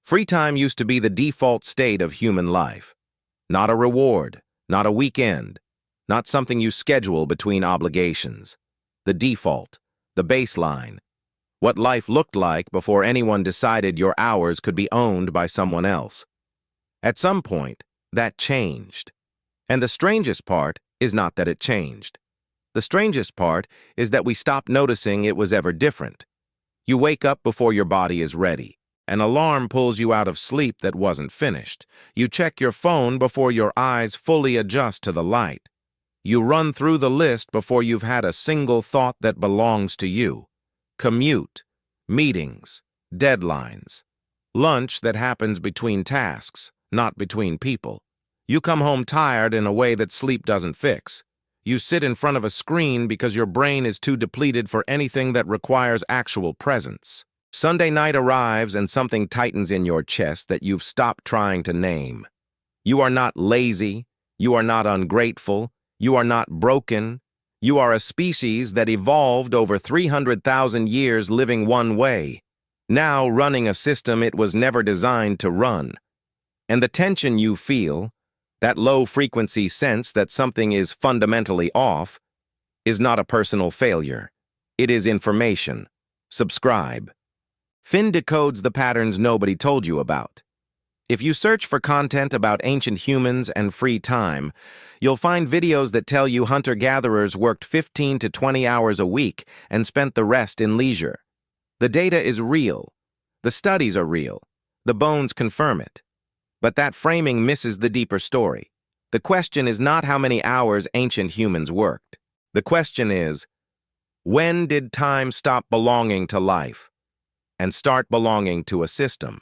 Free time used to be the default state of human life. Not a reward, not a weekend, not something you schedule between obligations. The default, the baseline, what life looked like before anyone decided your hours could be owned by someone else. At some point, that changed. And the strangest part is not that it changed. The strangest part is that we stopped noticing it was ever different. You wake up before your body is ready. An alarm pulls you out of sleep that wasn't finished. You check your phone before your eyes fully adjust to the light. You run through the list before you've had a single thought that belongs to you. Commute, meetings, deadlines, lunch that happens between tasks, not between people. You come home tired in a way that sleep doesn't fix. You sit in front of a screen because your brain is too depleted for anything that requires actual presence. Sunday night arrives and something tightens in your chest that you've stopped trying to name. You are not lazy. You are not ungrateful. You are not broken. You are a species that evolved over 300,000 years living one way, now running a system it was never designed to run. And the tension you feel, that low-frequency sense that something is fundamentally off, is not a personal failure. It is information. Subscribe. Finn decodes the patterns nobody told you about. If you search for content about ancient humans and free time, you'll find videos that tell you hunter-gatherers worked 15 to 20 hours a week and spent the rest in leisure. The data is real. The studies are real. The bones confirm it. But that framing misses the deeper story. The question is not how many hours ancient humans worked. The question is, when did time stop belonging to life and start belonging to a system?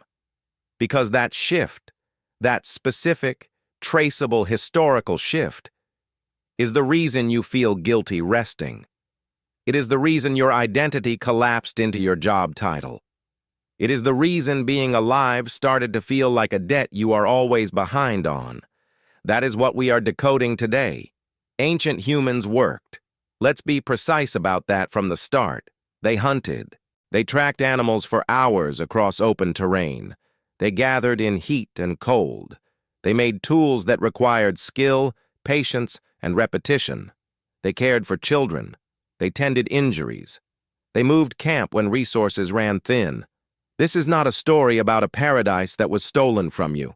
Because that shift, that specific, traceable historical shift, is the reason you feel guilty resting. It is the reason your identity collapsed into your job title. It is the reason being alive started to feel like a debt you are always behind on. That is what we are decoding today. Ancient humans worked. Let's be precise about that from the start. They hunted. They tracked animals for hours across open terrain. They gathered in heat and cold. They made tools that required skill, patience, and repetition. They cared for children. They tended injuries. They moved camp when resources ran thin. This is not a story about a paradise that was stolen from you.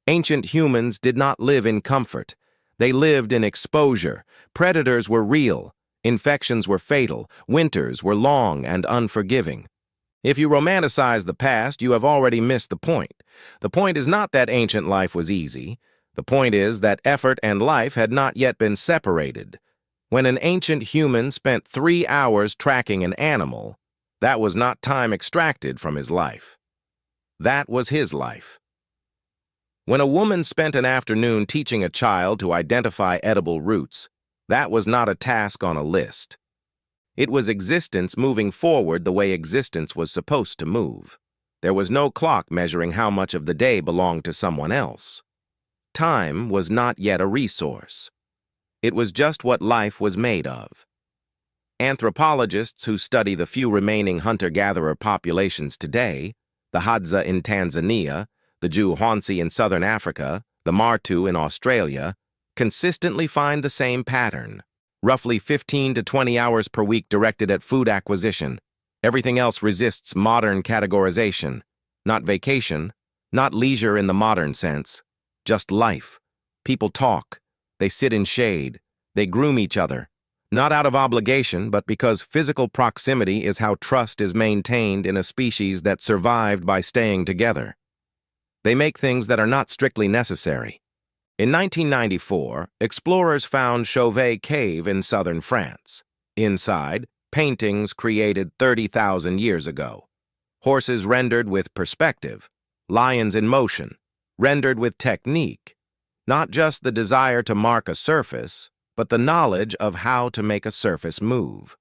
Ancient humans did not live in comfort. They lived in exposure. Predators were real. Infections were fatal. Winters were long and unforgiving. If you romanticize the past, you have already missed the point. The point is not that ancient life was easy. The point is that effort and life had not yet been separated. When an ancient human spent 3 hours tracking an animal, that was not time extracted from his life. That was his life. When a woman spent an afternoon teaching a child to identify edible roots, that was not a task on a list. It was existence moving forward the way existence was supposed to move. There was no clock measuring how much of the day belonged to someone else. Time was not yet a resource. It was just what life was made of. Anthropologists who study the few remaining hunter-gatherer populations today, the Hadza in Tanzania, the Juhwansi in southern Africa, the Martu in Australia, consistently find the same pattern. Roughly 15 to 20 hours per week directed at food acquisition. Everything else resists modern categorization. Not vacation, not leisure in the modern sense, just life. People talk. They sit in shade. They groom each other. Not out of obligation, but because physical proximity is how trust is maintained in a species that survived by staying together. They make things that are not strictly necessary. In 1994, explorers found Chauvet Cave in southern France. Inside, paintings created 30,000 years ago. Horses rendered with perspective. Lions in motion, rendered with technique. Not just the desire to mark a surface, but the knowledge of how to make a surface move.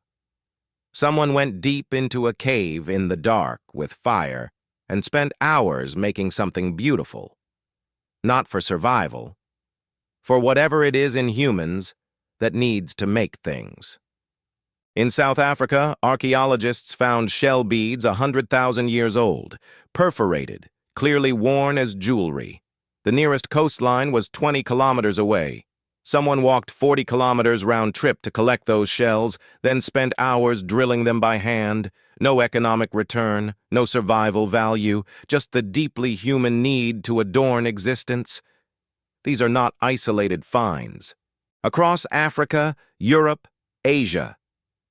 Someone went deep into a cave in the dark with fire and spent hours making something beautiful. Not for survival, for whatever it is in humans that needs to make things. In South Africa, archaeologists found shell beads 100,000 years old, perforated, clearly worn as jewelry. The nearest coastline was 20 kilometers away. Someone walked 40 kilometers round trip to collect those shells, then spent hours drilling them by hand. No economic return, no survival value, just the deeply human need to adorn existence. These are not isolated finds. Across Africa, Europe, Asia,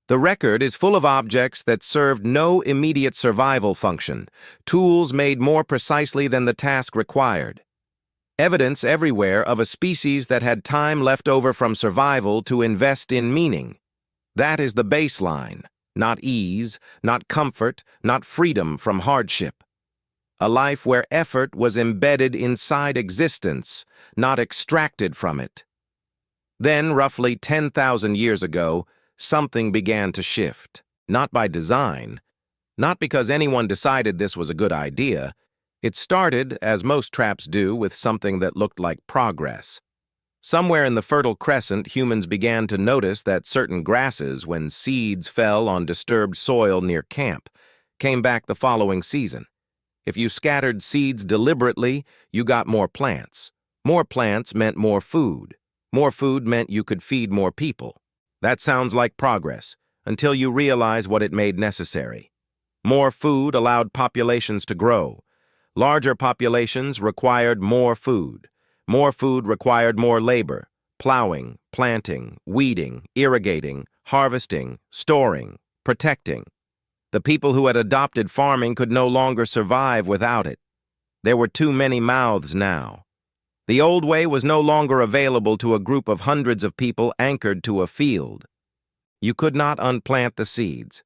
the record is full of objects that served no immediate survival function, tools made more precisely than the task required. Evidence everywhere of a species that had time left over from survival to invest in meaning. That is the baseline, not ease, not comfort, not freedom from hardship. A life where effort was embedded inside existence, not extracted from it. Then, roughly 10,000 years ago, something began to shift. Not by design, not because anyone decided this was a good idea. It started, as most traps do, with something that looked like progress. Somewhere in the Fertile Crescent, humans began to notice that certain grasses, when seeds fell on disturbed soil near camp, came back the following season. If you scattered seeds deliberately, you got more plants. More plants meant more food. More food meant you could feed more people. That sounds like progress, until you realize what it made necessary. More food allowed populations to grow. Larger populations required more food. More food required more labor, plowing, planting, weeding, irrigating, harvesting, storing, protecting. The people who had adopted farming could no longer survive without it. There were too many mouths now. The old way was no longer available to a group of hundreds of people anchored to a field. You could not unplant the seeds.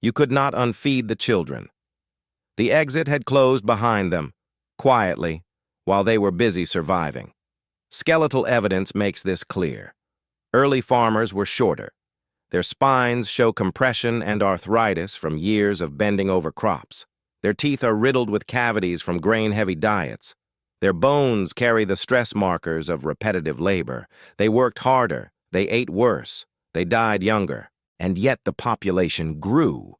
You could not unfeed the children. The exit had closed behind them, quietly, while they were busy surviving. Skeletal evidence makes this clear. Early farmers were shorter. Their spines show compression and arthritis from years of bending over crops. Their teeth are riddled with cavities from grain-heavy diets. Their bones carry the stress markers of repetitive labor. They worked harder. They ate worse. They died younger. And yet the population grew.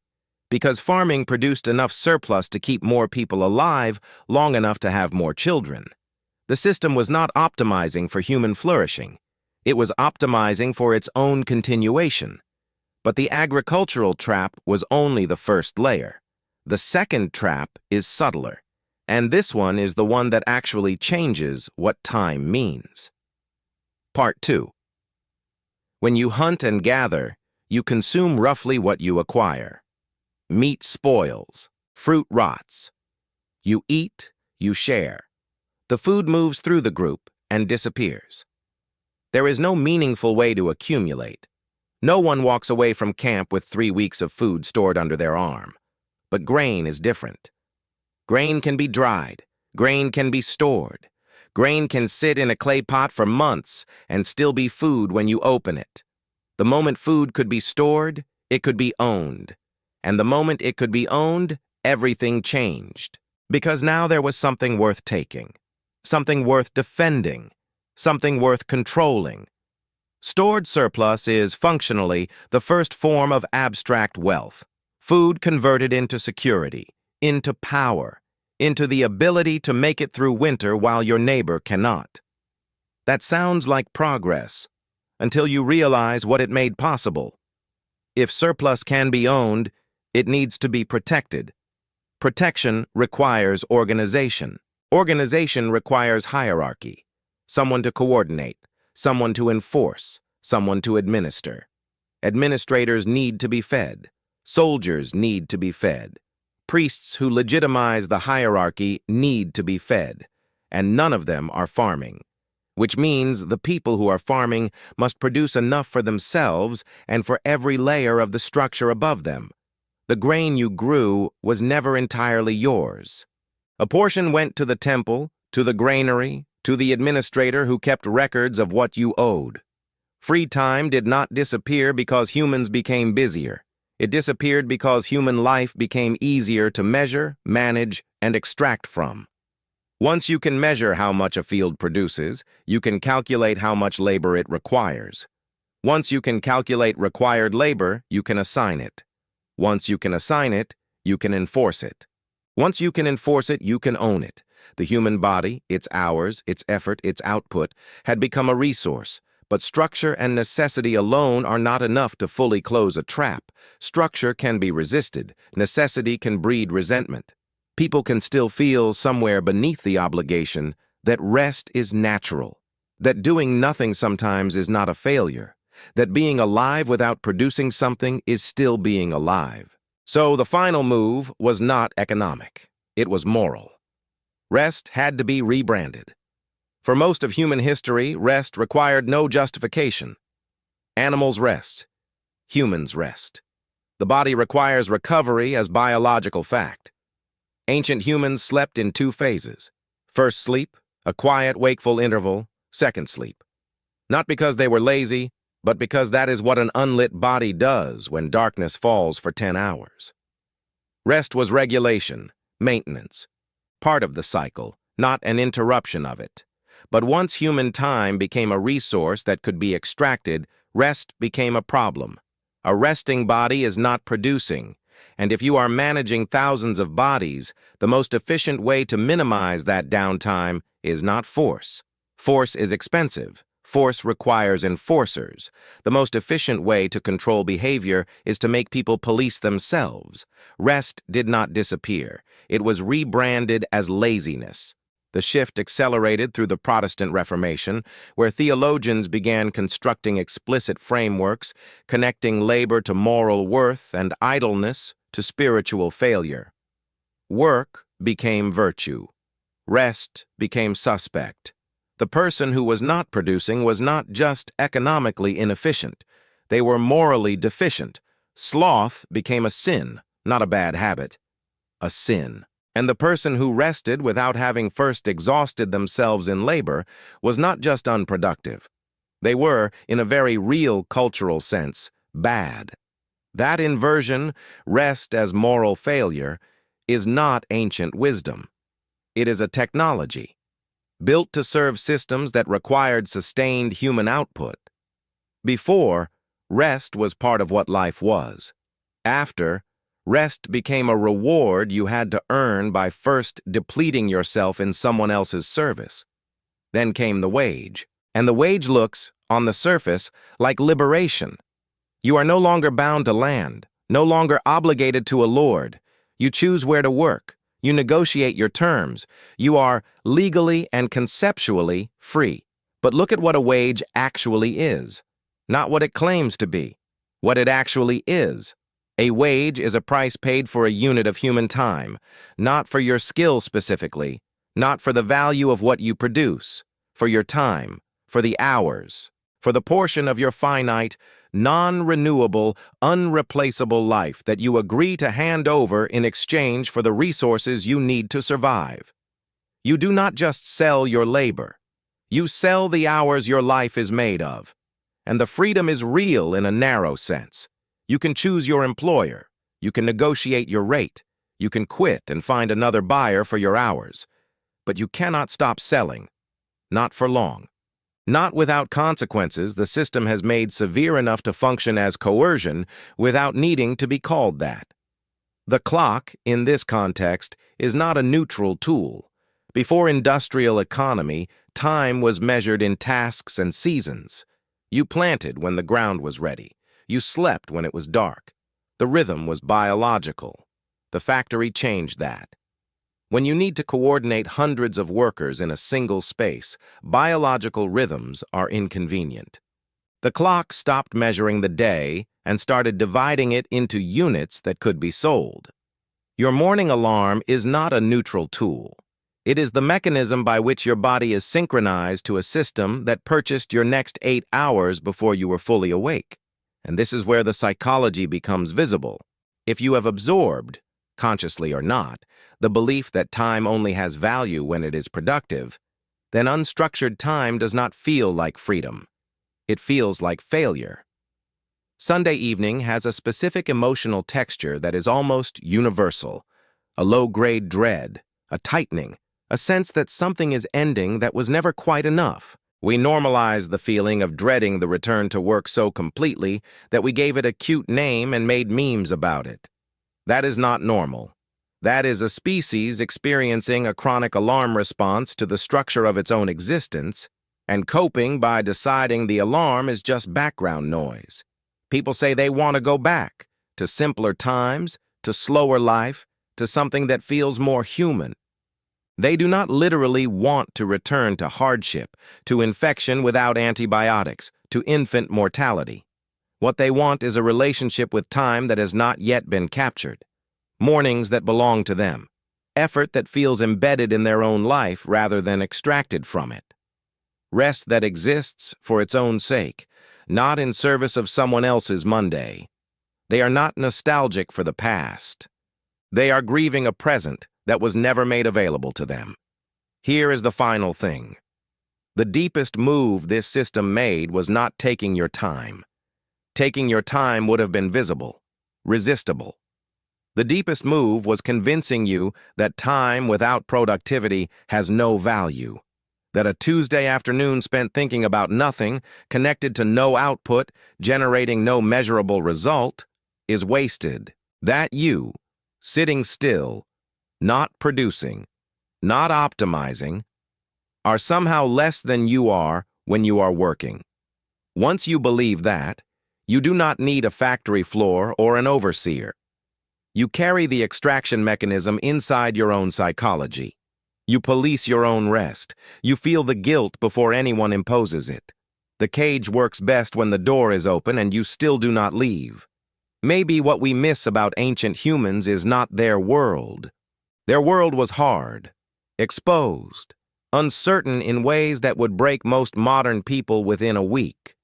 Because farming produced enough surplus to keep more people alive long enough to have more children. The system was not optimizing for human flourishing. It was optimizing for its own continuation. But the agricultural trap was only the first layer. The second trap is subtler. And this one is the one that actually changes what time means. Part 2. When you hunt and gather, you consume roughly what you acquire. Meat spoils, fruit rots. You eat, you share. The food moves through the group and disappears. There is no meaningful way to accumulate. No one walks away from camp with 3 weeks of food stored under their arm. But grain is different. Grain can be dried. Grain can be stored. Grain can sit in a clay pot for months and still be food when you open it. The moment food could be stored, it could be owned. And the moment it could be owned, everything changed. Because now there was something worth taking, something worth defending, something worth controlling. Stored surplus is, functionally, the first form of abstract wealth. Food converted into security, into power, into the ability to make it through winter while your neighbor cannot. That sounds like progress, until you realize what it made possible. If surplus can be owned, it needs to be protected. Protection requires organization. Organization requires hierarchy. Someone to coordinate, someone to enforce, someone to administer. Administrators need to be fed. Soldiers need to be fed. Priests who legitimize the hierarchy need to be fed, and none of them are farming, which means the people who are farming must produce enough for themselves and for every layer of the structure above them. The grain you grew was never entirely yours. A portion went to the temple, to the granary, to the administrator who kept records of what you owed. Free time did not disappear because humans became busier. It disappeared because human life became easier to measure, manage, and extract from. Once you can measure how much a field produces, you can calculate how much labor it requires. Once you can calculate required labor, you can assign it. Once you can assign it, you can enforce it. Once you can enforce it, you can own it. The human body, its hours, its effort, its output, had become a resource. But structure and necessity alone are not enough to fully close a trap. Structure can be resisted. Necessity can breed resentment. People can still feel somewhere beneath the obligation that rest is natural, that doing nothing sometimes is not a failure, that being alive without producing something is still being alive. So the final move was not economic. It was moral. Rest had to be rebranded. For most of human history, rest required no justification. Animals rest. Humans rest. The body requires recovery as biological fact. Ancient humans slept in two phases. First sleep, a quiet, wakeful interval. Second sleep. Not because they were lazy, but because that is what an unlit body does when darkness falls for 10 hours. Rest was regulation, maintenance, part of the cycle, not an interruption of it. But once human time became a resource that could be extracted, rest became a problem. A resting body is not producing, and if you are managing thousands of bodies, the most efficient way to minimize that downtime is not force. Force is expensive. Force requires enforcers. The most efficient way to control behavior is to make people police themselves. Rest did not disappear. It was rebranded as laziness. The shift accelerated through the Protestant Reformation, where theologians began constructing explicit frameworks, connecting labor to moral worth and idleness to spiritual failure. Work became virtue. Rest became suspect. The person who was not producing was not just economically inefficient. They were morally deficient. Sloth became a sin, not a bad habit. A sin. And the person who rested without having first exhausted themselves in labor was not just unproductive. They were, in a very real cultural sense, bad. That inversion, rest as moral failure, is not ancient wisdom. It is a technology, built to serve systems that required sustained human output. Before, rest was part of what life was. After, rest became a reward you had to earn by first depleting yourself in someone else's service. Then came the wage, and the wage looks, on the surface, like liberation. You are no longer bound to land, no longer obligated to a lord. You choose where to work. You negotiate your terms. You are legally and conceptually free. But look at what a wage actually is. Not what it claims to be. What it actually is. A wage is a price paid for a unit of human time, not for your skill specifically, not for the value of what you produce, for your time, for the hours, for the portion of your finite, non-renewable, unreplaceable life that you agree to hand over in exchange for the resources you need to survive. You do not just sell your labor. You sell the hours your life is made of. And the freedom is real in a narrow sense. You can choose your employer. You can negotiate your rate. You can quit and find another buyer for your hours. But you cannot stop selling. Not for long. Not without consequences the system has made severe enough to function as coercion without needing to be called that. The clock, in this context, is not a neutral tool. Before industrial economy, time was measured in tasks and seasons. You planted when the ground was ready. You slept when it was dark. The rhythm was biological. The factory changed that. When you need to coordinate hundreds of workers in a single space, biological rhythms are inconvenient. The clock stopped measuring the day and started dividing it into units that could be sold. Your morning alarm is not a neutral tool. It is the mechanism by which your body is synchronized to a system that purchased your next 8 hours before you were fully awake. And this is where the psychology becomes visible. If you have absorbed, consciously or not, the belief that time only has value when it is productive, then unstructured time does not feel like freedom. It feels like failure. Sunday evening has a specific emotional texture that is almost universal, a low-grade dread, a tightening, a sense that something is ending that was never quite enough. We normalize the feeling of dreading the return to work so completely that we gave it a cute name and made memes about it. That is not normal. That is a species experiencing a chronic alarm response to the structure of its own existence and coping by deciding the alarm is just background noise. People say they want to go back to simpler times, to slower life, to something that feels more human. They do not literally want to return to hardship, to infection without antibiotics, to infant mortality. What they want is a relationship with time that has not yet been captured, mornings that belong to them, effort that feels embedded in their own life rather than extracted from it, rest that exists for its own sake, not in service of someone else's Monday. They are not nostalgic for the past. They are grieving a present that was never made available to them. Here is the final thing. The deepest move this system made was not taking your time. Taking your time would have been visible, resistible. The deepest move was convincing you that time without productivity has no value, that a Tuesday afternoon spent thinking about nothing, connected to no output, generating no measurable result, is wasted. That you, sitting still, not producing, not optimizing, are somehow less than you are when you are working. Once you believe that, you do not need a factory floor or an overseer. You carry the extraction mechanism inside your own psychology. You police your own rest. You feel the guilt before anyone imposes it. The cage works best when the door is open and you still do not leave. Maybe what we miss about ancient humans is not their world. Their world was hard, exposed, uncertain in ways that would break most modern people within a week.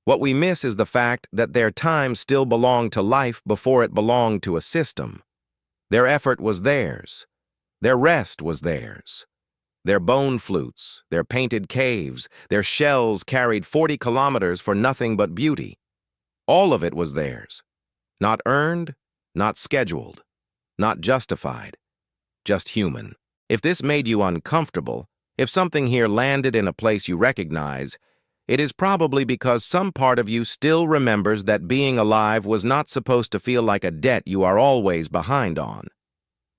What we miss is the fact that their time still belonged to life before it belonged to a system. Their effort was theirs. Their rest was theirs. Their bone flutes, their painted caves, their shells carried 40 kilometers for nothing but beauty. All of it was theirs. Not earned, not scheduled, not justified, just human. If this made you uncomfortable, if something here landed in a place you recognize, it is probably because some part of you still remembers that being alive was not supposed to feel like a debt you are always behind on.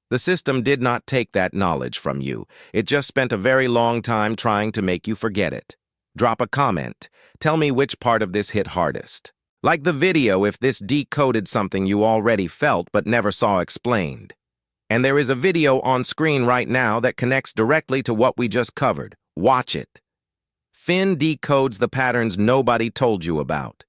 The system did not take that knowledge from you. It just spent a very long time trying to make you forget it. Drop a comment. Tell me which part of this hit hardest. Like the video if this decoded something you already felt but never saw explained. And there is a video on screen right now that connects directly to what we just covered. Watch it. Finn decodes the patterns nobody told you about.